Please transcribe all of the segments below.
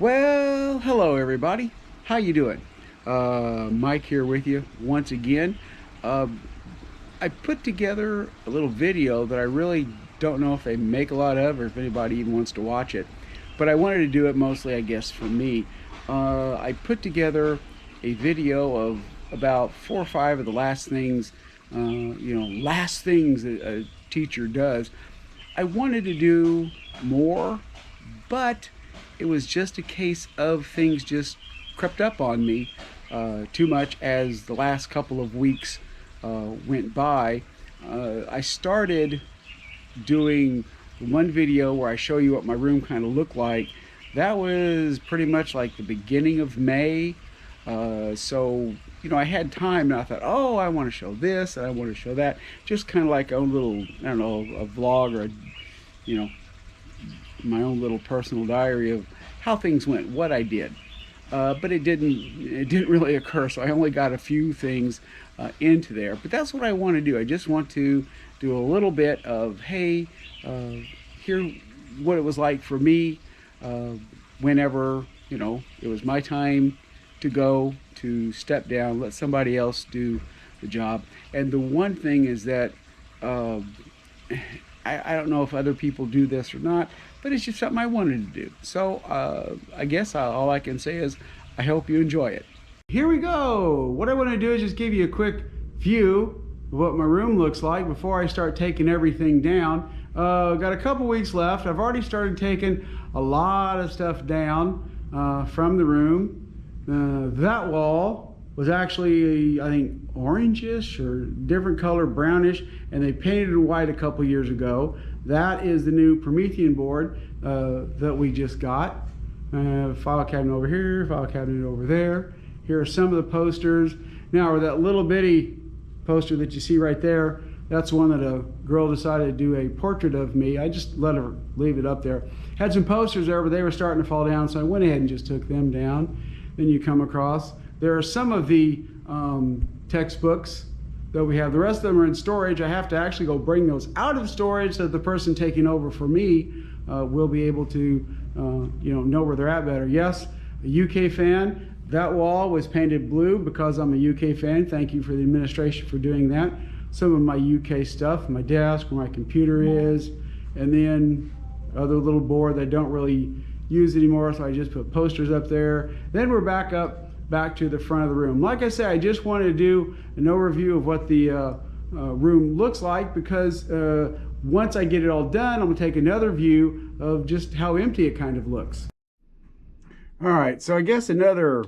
Well, hello everybody. How you doing? Mike here with you once again. Uh, I put together a little video that I really don't know if they make a lot of or if anybody even wants to watch it, but I wanted to do it mostly, I guess, for me. I put together a video of about 4 or 5 of the last things, last things that a teacher does. I wanted to do more, but it was just a case of things just crept up on me too much as the last couple of weeks went by. I started doing one video where I show you what my room kind of looked like. That was pretty much like the beginning of May. I had time and I thought, oh, I want to show this and I want to show that. Just kind of like a little, I don't know, a vlog or, you know, my own little personal diary of how things went, what I did. But it didn't really occur, so I only got a few things into there. But that's what I want to do. I just want to do a little bit of, hey, here what it was like for me whenever, it was my time to go, to step down, let somebody else do the job. And the one thing is that I don't know if other people do this or not, but it's just something I wanted to do. So I guess all I can say is I hope you enjoy it. Here we go. What I want to do is just give you a quick view of what my room looks like before I start taking everything down. Got a couple weeks left. I've already started taking a lot of stuff down from the room. That wall was actually, I think, orangish or different color, brownish, and they painted it white a couple years ago. That is the new Promethean board that we just got. File cabinet over here, file cabinet over there. Here are some of the posters. Now, that little bitty poster that you see right there, that's one that a girl decided to do a portrait of me. I just let her leave it up there. Had some posters there, but they were starting to fall down, so I went ahead and just took them down. Then you come across, there are some of the textbooks that we have. The rest of them are in storage. I have to actually go bring those out of storage so that the person taking over for me will be able to know where they're at better. Yes, a UK fan. That wall was painted blue because I'm a UK fan. Thank you for the administration for doing that. Some of my UK stuff, my desk, where my computer is, and then other little board that I don't really use anymore, so I just put posters up there. Then we're back to the front of the room. Like I said, I just wanted to do an overview of what the room looks like, because once I get it all done, I'm gonna take another view of just how empty it kind of looks. All right, so I guess another,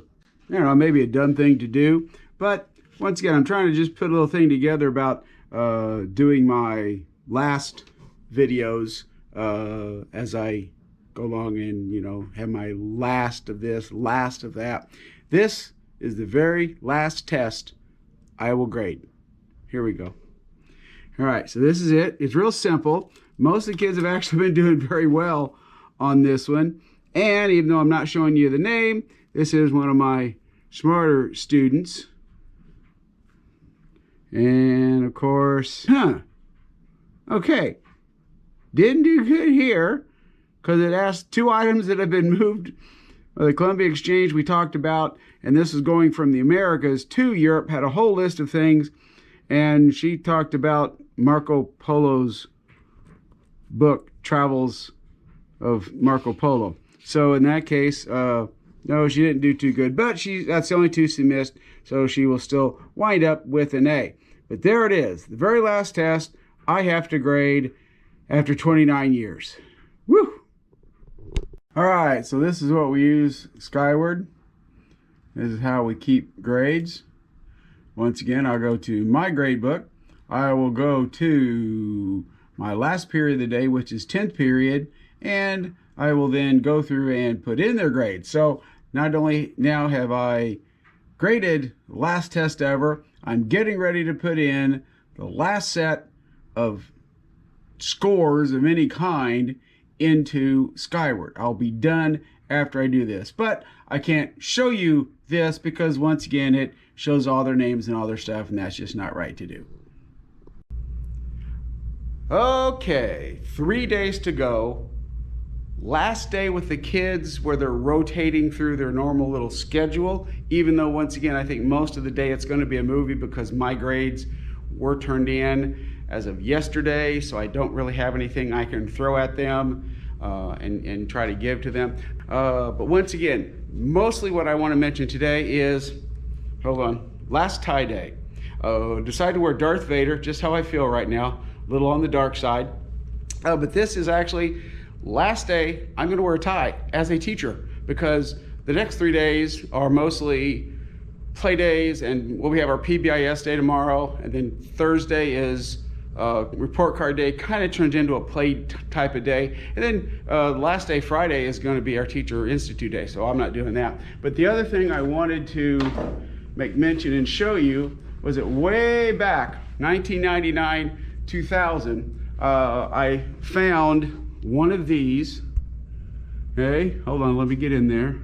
maybe a dumb thing to do, but once again, I'm trying to just put a little thing together about doing my last videos as I go along and, have my last of this, last of that. This is the very last test I will grade. Here we go. All right, so this is it. It's real simple. Most of the kids have actually been doing very well on this one. And even though I'm not showing you the name, this is one of my smarter students. And of course, okay, didn't do good here because it asked 2 items that have been moved by the Columbia Exchange we talked about, and this is going from the Americas to Europe, had a whole list of things, and she talked about Marco Polo's book, Travels of Marco Polo. So in that case, no, she didn't do too good, but that's the only 2 she missed, so she will still wind up with an A. But there it is, the very last test I have to grade after 29 years. Woo! All right, so this is what we use, Skyward. This is how we keep grades. Once again, I'll go to my grade book. I will go to my last period of the day, which is 10th period, and I will then go through and put in their grades. So not only now have I graded the last test ever, I'm getting ready to put in the last set of scores of any kind into Skyward. I'll be done after I do this, but I can't show you this because once again it shows all their names and all their stuff, and that's just not right to do. Okay, 3 days to go last day with the kids where they're rotating through their normal little schedule, even though once again I think most of the day it's going to be a movie because my grades were turned in as of yesterday, so I don't really have anything I can throw at them and try to give to them. But once again, mostly what I want to mention today is, hold on, last tie day. Decided to wear Darth Vader, just how I feel right now, a little on the dark side. But this is actually last day I'm going to wear a tie as a teacher, because the next 3 days are mostly play days, and we have our PBIS day tomorrow, and then Thursday is report card day, kind of turns into a play type of day, and then last day Friday is going to be our Teacher Institute day, so I'm not doing that. But the other thing I wanted to make mention and show you was that way back 1999 2000 I found one of these. Okay, hold on, let me get in there.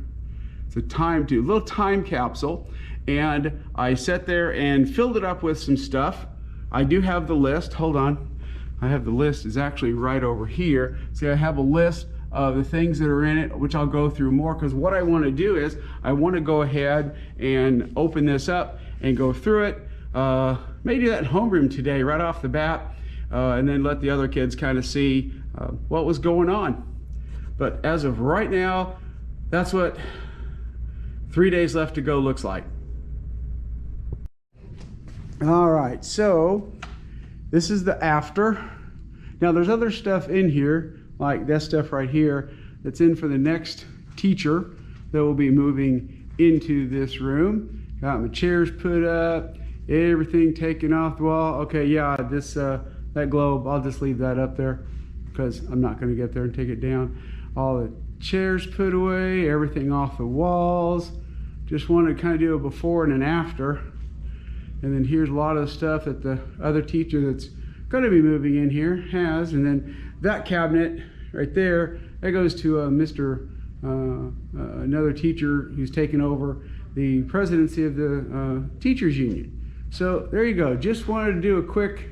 It's a little time capsule, and I sat there and filled it up with some stuff. I do have the list. Hold on, I have the list. Is actually right over here. See, I have a list of the things that are in it, which I'll go through more, because what I want to do is I want to go ahead and open this up and go through it. Maybe do that in homeroom today right off the bat, and then let the other kids kind of see what was going on. But as of right now, that's what 3 days left to go looks like. All right, so this is the after. Now there's other stuff in here, like that stuff right here, that's in for the next teacher that will be moving into this room. Got my chairs put up, everything taken off the wall. Okay, yeah, this that globe, I'll just leave that up there because I'm not going to get there and take it down. All the chairs put away, everything off the walls. Just wanted to kind of do a before and an after. And then here's a lot of the stuff that the other teacher that's going to be moving in here has. And then that cabinet right there, that goes to another teacher who's taken over the presidency of the teachers union. So there you go. Just wanted to do a quick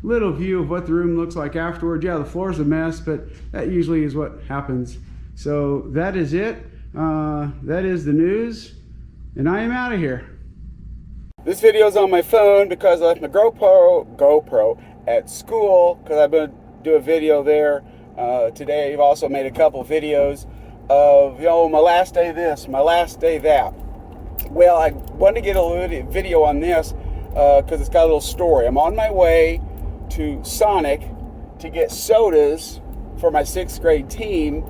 little view of what the room looks like afterwards. Yeah, the floor's a mess, but that usually is what happens. So that is it. That is the news, and I am out of here. This video is on my phone because I left my GoPro at school because I'm going to do a video there today. I've also made a couple videos of, you know, my last day this, my last day that. Well, I wanted to get a video on this because it's got a little story. I'm on my way to Sonic to get sodas for my 6th grade team.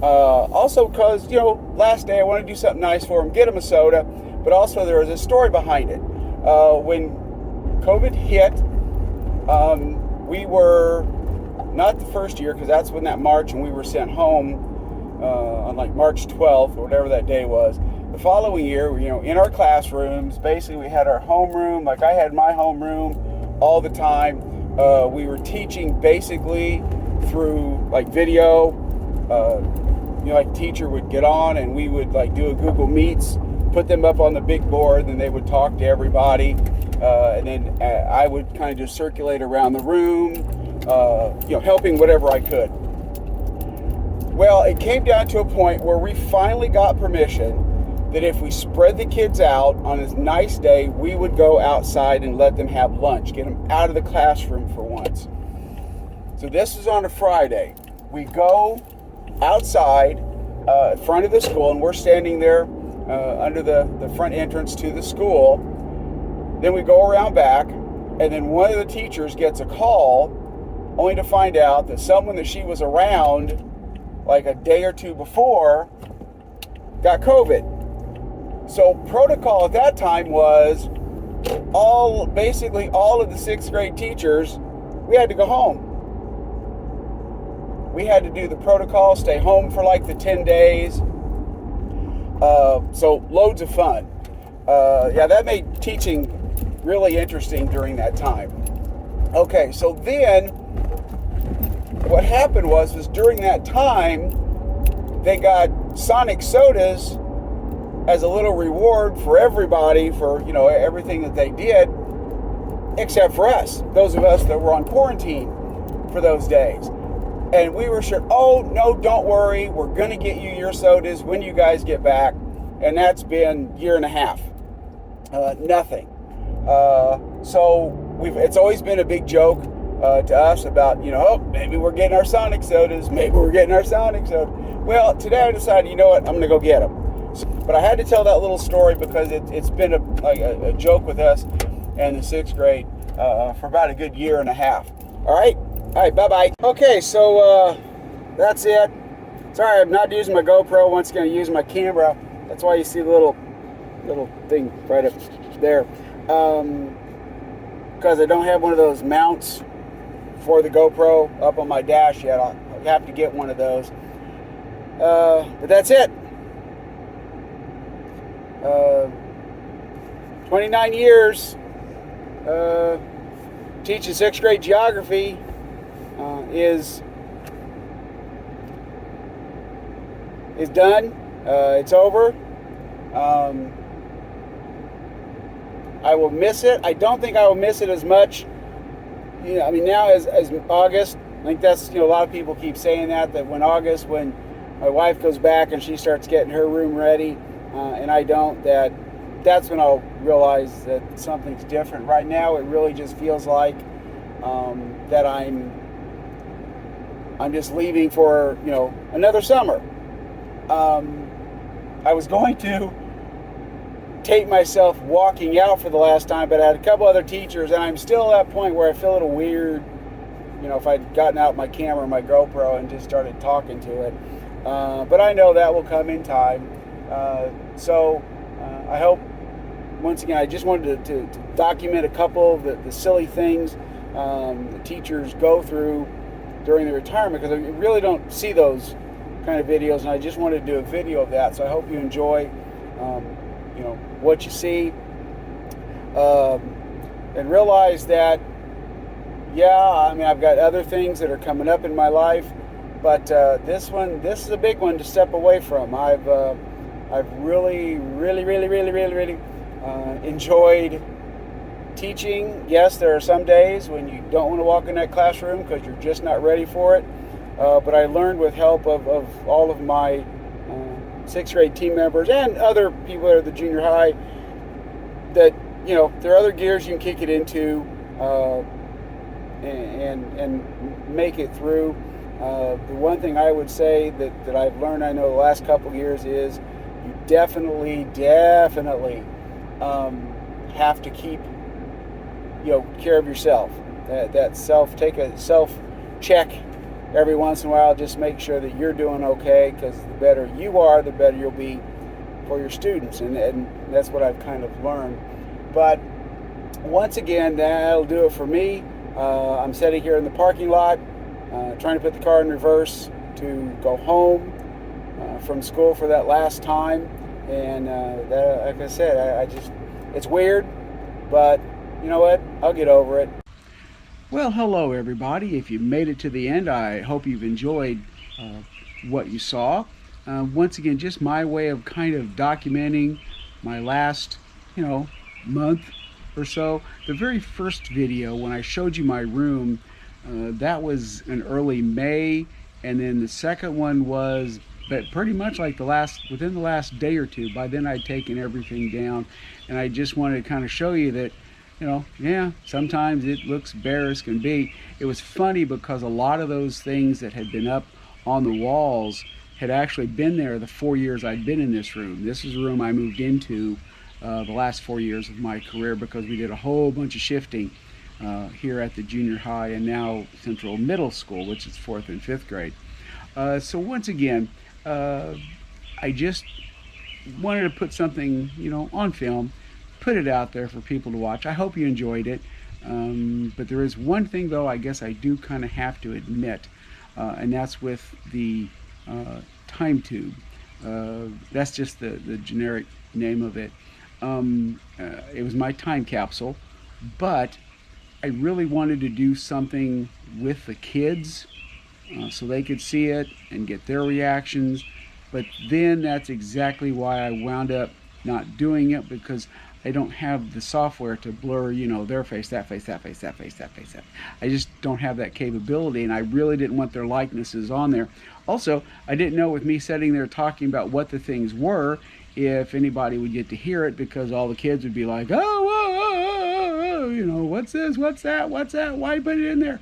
Also because, you know, last day I want to do something nice for them, get them a soda, but also there was a story behind it. When COVID hit, we were not the first year, because that's when that March and we were sent home on like March 12th or whatever that day was. The following year, you know, in our classrooms, basically we had our homeroom, like I had my homeroom all the time. We were teaching basically through like video. You know, like teacher would get on and we would like do a Google Meets, put them up on the big board, and then they would talk to everybody, and then I would kind of just circulate around the room, you know, helping whatever I could. Well, it came down to a point where we finally got permission that if we spread the kids out on a nice day, we would go outside and let them have lunch, get them out of the classroom for once. So this is on a Friday. We go outside in front of the school, and we're standing there under the front entrance to the school. Then we go around back, and then one of the teachers gets a call, only to find out that someone that she was around like a day or two before got COVID. So protocol at that time was basically all of the 6th grade teachers, we had to go home. We had to do the protocol, stay home for like the 10 days. So loads of fun. Yeah, that made teaching really interesting during that time. Okay, so then what happened was during that time, they got Sonic sodas as a little reward for everybody for, you know, everything that they did, except for us, those of us that were on quarantine for those days. And we were sure, oh, no, don't worry. We're going to get you your sodas when you guys get back. And that's been a year and a half. Nothing. So it's always been a big joke to us about, oh, maybe we're getting our Sonic sodas. Maybe we're getting our Sonic sodas. Well, today I decided, you know what, I'm going to go get them. But I had to tell that little story because it's been a joke with us in the 6th grade for about a good year and a half. All right, bye-bye. Okay, so that's it. Sorry, I'm not using my GoPro. Once again, I'm using my camera. That's why you see the little thing right up there. Because I don't have one of those mounts for the GoPro up on my dash yet. I'll have to get one of those. But that's it. 29 years teaching 6th grade geography is done. It's over. I will miss it. I don't think I will miss it as much. I mean, now as August, I think that's, a lot of people keep saying that when my wife goes back and she starts getting her room ready, and I don't, that's when I'll realize that something's different. Right now, it really just feels like that I'm just leaving for, another summer. I was going to tape myself walking out for the last time, but I had a couple other teachers, and I'm still at that point where I feel a little weird, if I'd gotten out my camera, my GoPro, and just started talking to it. But I know that will come in time. So I hope, once again, I just wanted to document a couple of the silly things the teachers go through during the retirement, because I really don't see those kind of videos, and I just wanted to do a video of that. So I hope you enjoy what you see, and realize that, I've got other things that are coming up in my life, but this is a big one to step away from. I've really enjoyed teaching. Yes, there are some days when you don't want to walk in that classroom because you're just not ready for it, but I learned with help of all of my 6th grade team members and other people that are at the junior high, that there are other gears you can kick it into and make it through. The one thing I would say that I've learned, I know the last couple of years, is you definitely have to keep care of yourself. Take a self check every once in a while. Just make sure that you're doing okay, because the better you are, the better you'll be for your students, and that's what I've kind of learned. But once again, that'll do it for me. I'm sitting here in the parking lot, trying to put the car in reverse to go home from school for that last time. And like I said, it's weird, but you know what? I'll get over it. Well, hello everybody. If you made it to the end, I hope you've enjoyed what you saw. Once again, just my way of kind of documenting my last, month or so. The very first video, when I showed you my room, that was in early May, and then the second one was, but pretty much like within the last day or two. By then I'd taken everything down, and I just wanted to kind of show you that, sometimes it looks bare as can be. It was funny because a lot of those things that had been up on the walls had actually been there the 4 years I'd been in this room. This is a room I moved into the last 4 years of my career, because we did a whole bunch of shifting here at the junior high and now Central Middle School, which is 4th and 5th grade. So once again, I just wanted to put something, on film, put it out there for people to watch. I hope you enjoyed it. But there is one thing, though, I guess I do kind of have to admit, and that's with the time tube. That's just the generic name of it. It was my time capsule, but I really wanted to do something with the kids so they could see it and get their reactions. But then that's exactly why I wound up not doing it, because I don't have the software to blur, you know, their face, that face, that face, that face, that face, that. I just don't have that capability, and I really didn't want their likenesses on there. Also, I didn't know, with me sitting there talking about what the things were, if anybody would get to hear it, because all the kids would be like, oh, you know, what's this, what's that, why put it in there?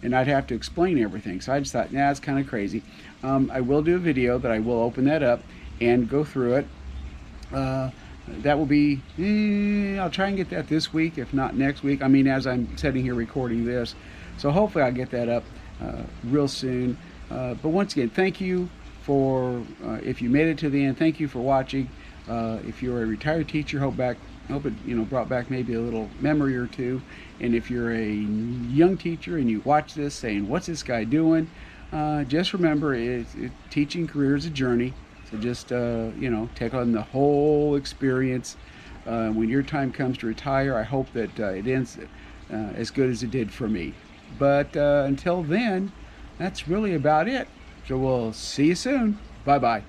And I'd have to explain everything. So I just thought, nah, it's kind of crazy. I will do a video that I will open that up and go through it. That will be, I'll try and get that this week, if not next week. I mean, as I'm sitting here recording this. So hopefully I'll get that up real soon. But once again, thank you for, if you made it to the end, thank you for watching. If you're a retired teacher, hope it, you know, brought back maybe a little memory or two. And if you're a young teacher and you watch this saying, what's this guy doing? Just remember, teaching career is a journey. So just, you know, take on the whole experience. When your time comes to retire, I hope that it ends as good as it did for me. But until then, that's really about it. So we'll see you soon. Bye-bye.